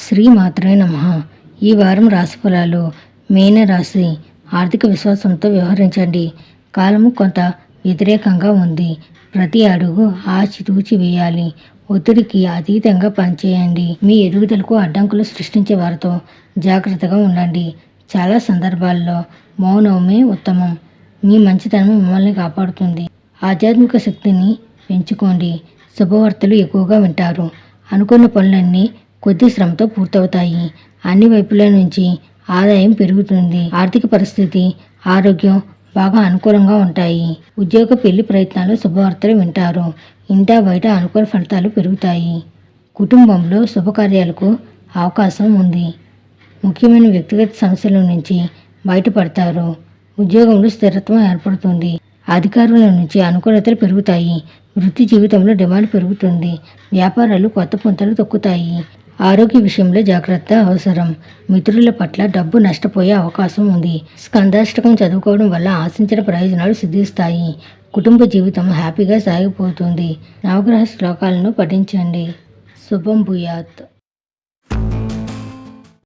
శ్రీమాత్రే నమః. ఈ వారం రాశిఫలాలు. మీనరాశి. ఆర్థిక విశ్వాసంతో వ్యవహరించండి. కాలము కొంత వ్యతిరేకంగా ఉంది. ప్రతి అడుగు ఆచితూచి వేయాలి. ఒత్తిడికి అతీతంగా పనిచేయండి. మీ ఎదుగుదలకు అడ్డంకులు సృష్టించే వారితో జాగ్రత్తగా ఉండండి. చాలా సందర్భాల్లో మౌనమే ఉత్తమం. మీ మంచితనం మిమ్మల్ని కాపాడుతుంది. ఆధ్యాత్మిక శక్తిని పెంచుకోండి. శుభవార్తలు ఎక్కువగా వింటారు. అనుకున్న పనులన్నీ కొద్ది శ్రమతో పూర్తవుతాయి. అన్ని వైపుల నుంచి ఆదాయం పెరుగుతుంది. ఆర్థిక పరిస్థితి, ఆరోగ్యం బాగా అనుకూలంగా ఉంటాయి. ఉద్యోగ పెళ్లి ప్రయత్నాలు శుభవార్తలు వింటారు. ఇంటా బయట అనుకూల ఫలితాలు పెరుగుతాయి. కుటుంబంలో శుభకార్యాలకు అవకాశం ఉంది. ముఖ్యమైన వ్యక్తిగత సమస్యల నుంచి బయటపడతారు. ఉద్యోగంలో స్థిరత్వం ఏర్పడుతుంది. అధికారుల నుంచి అనుకూలతలు పెరుగుతాయి. వృత్తి జీవితంలో డిమాండ్ పెరుగుతుంది. వ్యాపారాలు కొత్త పుంతలు తొక్కుతాయి. ఆరోగ్య విషయంలో జాగ్రత్త అవసరం. మిత్రుల పట్ల డబ్బు నష్టపోయే అవకాశం ఉంది. స్కందాష్టకం చదువుకోవడం వల్ల ఆశించిన ప్రయోజనాలు సిద్ధిస్తాయి. కుటుంబ జీవితం హ్యాపీగా సాగిపోతుంది. నవగ్రహ శ్లోకాలను పఠించండి. శుభం భూయాత్.